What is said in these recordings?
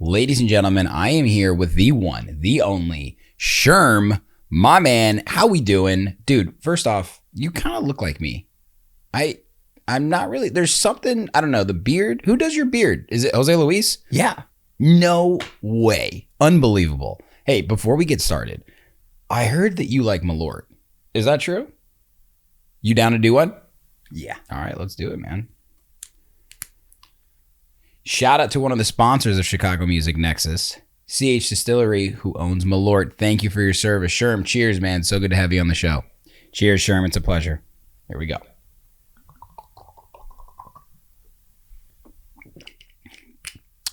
Ladies and gentlemen, I am here with the one, the only, Sherm, my man. How we doing? Dude, first off, you kind of look like me. I'm not really, there's something, I don't know, the beard. Who does your beard? Is it Jose Luis? Yeah. No way. Unbelievable. Hey, before we get started, I heard that you like Malort. Is that true? You down to do one? Yeah. All right, let's do it, man. Shout out to one of the sponsors of Chicago Music Nexus, CH Distillery, who owns Malort. Thank you for your service. Sherm, cheers, man. So good to have you on the show. Cheers, Sherm. It's a pleasure. Here we go.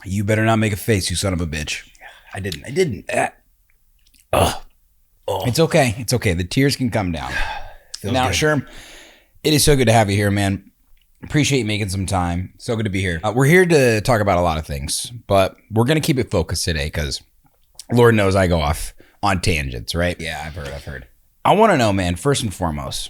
You better not make a face, you son of a bitch. I didn't. Oh. It's okay. It's okay. The tears can come down. Now, good. Sherm, it is so good to have you here, man. Appreciate you making some time. So good to be here. We're here to talk about a lot of things, but we're going to keep it focused today because Lord knows I go off on tangents, right? Yeah, I've heard. I want to know, man, first and foremost,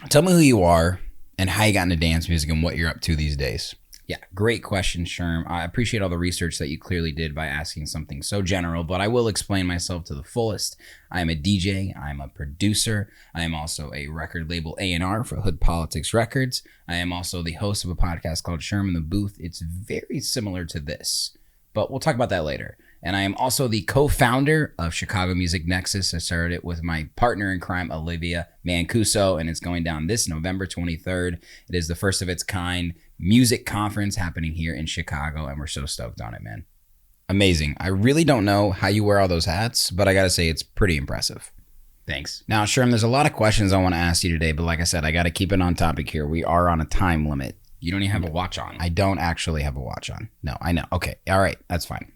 tell me who you are and how you got into dance music and what you're up to these days. Yeah, great question, Sherm. I appreciate all the research that you clearly did by asking something so general, but I will explain myself to the fullest. I am a DJ. I am a producer. I am also a record label A&R for Hood Politics Records. I am also the host of a podcast called Sherm in the Booth. It's very similar to this, but we'll talk about that later. And I am also the co-founder of Chicago Music Nexus. I started it with my partner in crime, Olivia Mancuso, and it's going down this November 23rd. It is the first of its kind music conference happening here in Chicago, and we're so stoked on it, man. Amazing. I really don't know how you wear all those hats, but I gotta say it's pretty impressive. Thanks. Now, Sherm, there's a lot of questions I want to ask you today, but like I said, I gotta keep it on topic here. We are on a time limit. You don't even have a watch on. I don't actually have a watch on. No, I know. Okay. All right. That's fine.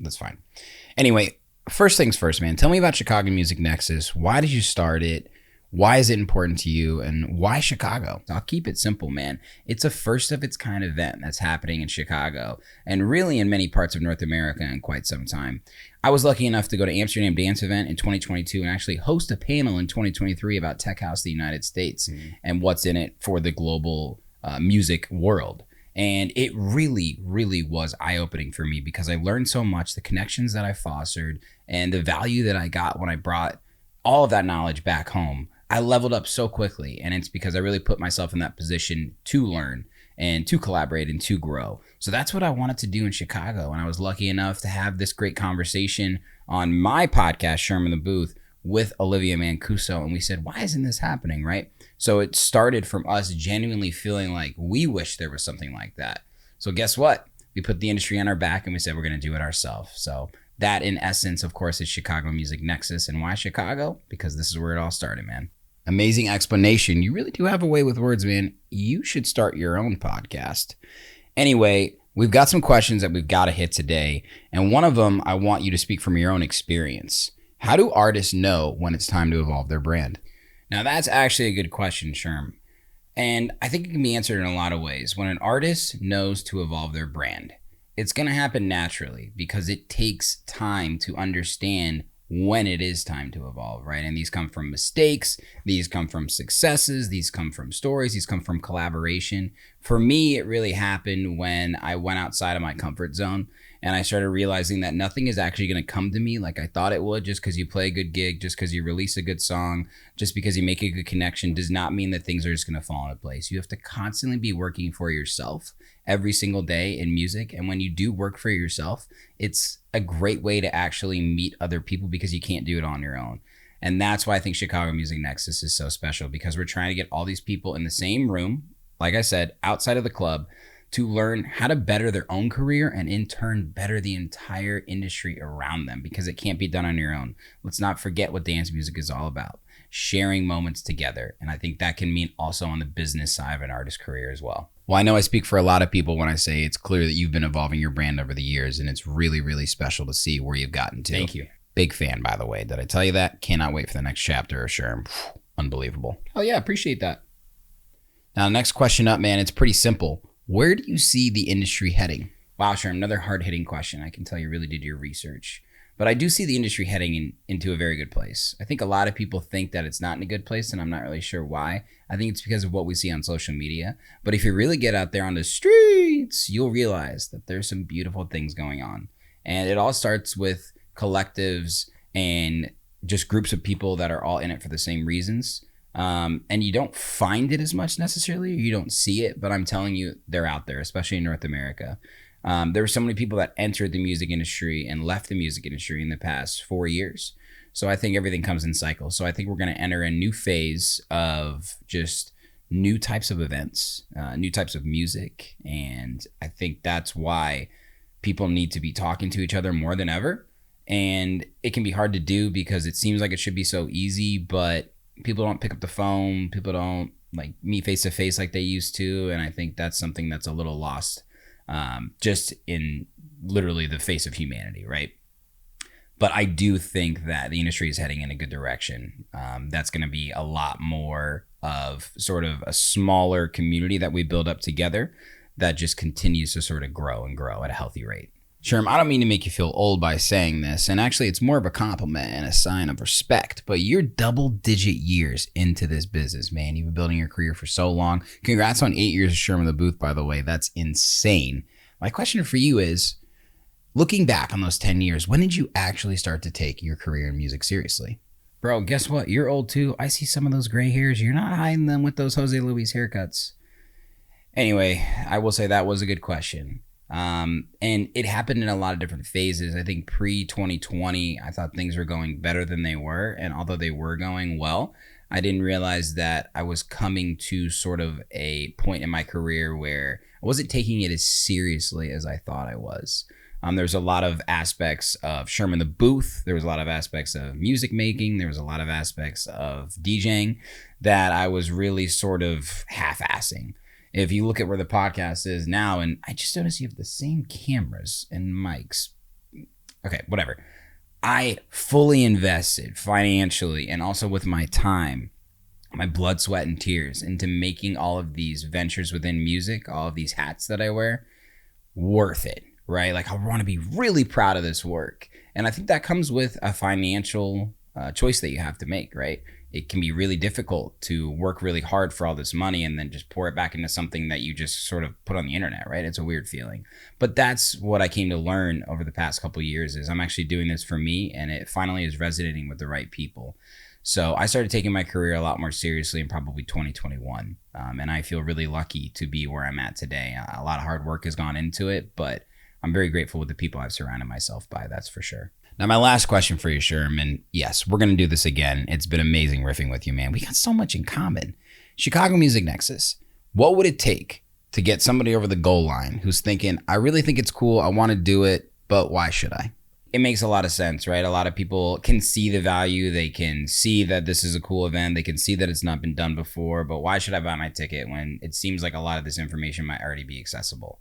Anyway, first things first, man. Tell me about Chicago Music Nexus. Why did you start it? Why is it important to you? And why Chicago? I'll keep it simple, man. It's a first of its kind event that's happening in Chicago and really in many parts of North America in quite some time. I was lucky enough to go to Amsterdam Dance Event in 2022 and actually host a panel in 2023 about Tech House, the United States, and what's in it for the global music world. And it really, really was eye-opening for me because I learned so much, the connections that I fostered and the value that I got when I brought all of that knowledge back home. I leveled up so quickly, and it's because I really put myself in that position to learn and to collaborate and to grow. So that's what I wanted to do in Chicago. And I was lucky enough to have this great conversation on my podcast, Sherm in the Booth, with Olivia Mancuso. And we said, why isn't this happening, right? So it started from us genuinely feeling like we wish there was something like that. So guess what? We put the industry on our back and we said, we're going to do it ourselves. So that in essence, of course, is Chicago Music Nexus. And why Chicago? Because this is where it all started, man. Amazing explanation. You really do have a way with words, man. You should start your own podcast. Anyway, we've got some questions that we've got to hit today. And one of them, I want you to speak from your own experience. How do artists know when it's time to evolve their brand? Now, that's actually a good question, Sherm. And I think it can be answered in a lot of ways. When an artist knows to evolve their brand, it's going to happen naturally because it takes time to understand when it is time to evolve, right? And these come from mistakes, these come from successes, these come from stories, these come from collaboration. For me, it really happened when I went outside of my comfort zone and I started realizing that nothing is actually going to come to me like I thought it would. Just because you play a good gig, just because you release a good song, just because you make a good connection does not mean that things are just going to fall into place. You have to constantly be working for yourself every single day in music. And when you do work for yourself, it's a great way to actually meet other people because you can't do it on your own. And that's why I think Chicago Music Nexus is so special, because we're trying to get all these people in the same room, like I said, outside of the club, to learn how to better their own career and in turn better the entire industry around them, because it can't be done on your own. Let's not forget what dance music is all about, sharing moments together. And I think that can mean also on the business side of an artist's career as well. Well, I know I speak for a lot of people when I say it's clear that you've been evolving your brand over the years, and it's really, really special to see where you've gotten to. Thank you. Big fan, by the way. Did I tell you that? Cannot wait for the next chapter of Sherm. Unbelievable. Oh yeah, appreciate that. Now, the next question up, man, it's pretty simple. Where do you see the industry heading? Wow, Sherm, another hard-hitting question. I can tell you really did your research. But I do see the industry heading into a very good place. I think a lot of people think that it's not in a good place, and I'm not really sure why. I think it's because of what we see on social media. But if you really get out there on the streets, you'll realize that there's some beautiful things going on. And it all starts with collectives and just groups of people that are all in it for the same reasons. And you don't find it as much necessarily, you don't see it, but I'm telling you, they're out there, especially in North America. There were so many people that entered the music industry and left the music industry in the past 4 years. So I think everything comes in cycles. So I think we're going to enter a new phase of just new types of events, new types of music. And I think that's why people need to be talking to each other more than ever. And it can be hard to do because it seems like it should be so easy, but people don't pick up the phone. People don't like meet face to face like they used to. And I think that's something that's a little lost, just in literally the face of humanity, right? But I do think that the industry is heading in a good direction. That's going to be a lot more of sort of a smaller community that we build up together that just continues to sort of grow and grow at a healthy rate. Sherm, I don't mean to make you feel old by saying this, and actually it's more of a compliment and a sign of respect, but you're double-digit years into this business, man. You've been building your career for so long. Congrats on 8 years of Sherm in the booth, by the way. That's insane. My question for you is, looking back on those 10 years, when did you actually start to take your career in music seriously? Bro, guess what? You're old too. I see some of those gray hairs. You're not hiding them with those Jose Luis haircuts. Anyway, I will say that was a good question. And it happened in a lot of different phases. I think pre-2020, I thought things were going better than they were. And although they were going well, I didn't realize that I was coming to sort of a point in my career where I wasn't taking it as seriously as I thought I was. There's a lot of aspects of Sherm in the booth. There was a lot of aspects of music making. There was a lot of aspects of DJing that I was really sort of half-assing. If you look at where the podcast is now, and I just noticed you have the same cameras and mics. Okay, whatever. I fully invested financially and also with my time, my blood, sweat, and tears into making all of these ventures within music, all of these hats that I wear, worth it, right? Like I want to be really proud of this work. And I think that comes with a financial choice that you have to make, right? It can be really difficult to work really hard for all this money and then just pour it back into something that you just sort of put on the internet, right? It's a weird feeling. But that's what I came to learn over the past couple of years is I'm actually doing this for me, and it finally is resonating with the right people. So I started taking my career a lot more seriously in probably 2021. And I feel really lucky to be where I'm at today. A lot of hard work has gone into it, but I'm very grateful with the people I've surrounded myself by, that's for sure. Now, my last question for you, Sherm, and yes, we're going to do this again. It's been amazing riffing with you, man. We got so much in common. Chicago Music Nexus. What would it take to get somebody over the goal line who's thinking, I really think it's cool, I want to do it, but why should I? It makes a lot of sense, right? A lot of people can see the value. They can see that this is a cool event. They can see that it's not been done before, but why should I buy my ticket when it seems like a lot of this information might already be accessible?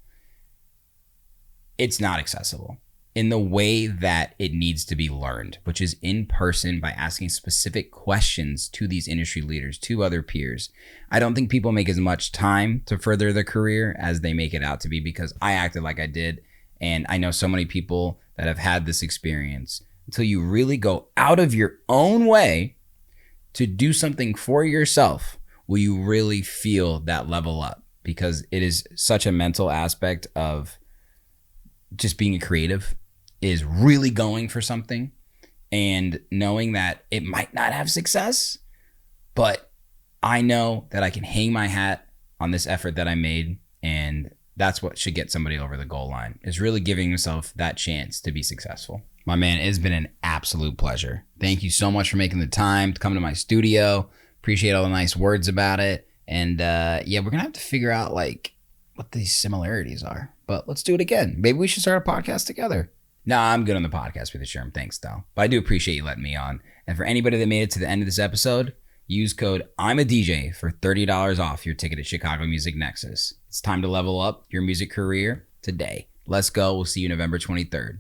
It's not accessible in the way that it needs to be learned, which is in person by asking specific questions to these industry leaders, to other peers. I don't think people make as much time to further their career as they make it out to be because I acted like I did. And I know so many people that have had this experience. Until you really go out of your own way to do something for yourself, will you really feel that level up? Because it is such a mental aspect of just being a creative, is really going for something and knowing that it might not have success, but I know that I can hang my hat on this effort that I made, and that's what should get somebody over the goal line, is really giving yourself that chance to be successful. My man, it's been an absolute pleasure. Thank you so much for making the time to come to my studio. Appreciate all the nice words about it. And yeah, we're gonna have to figure out like what these similarities are, but let's do it again. Maybe we should start a podcast together. No, I'm good on the podcast with the Sherm. Thanks, though. But I do appreciate you letting me on. And for anybody that made it to the end of this episode, use code I'm a DJ for $30 off your ticket at Chicago Music Nexus. It's time to level up your music career today. Let's go. We'll see you November 23rd.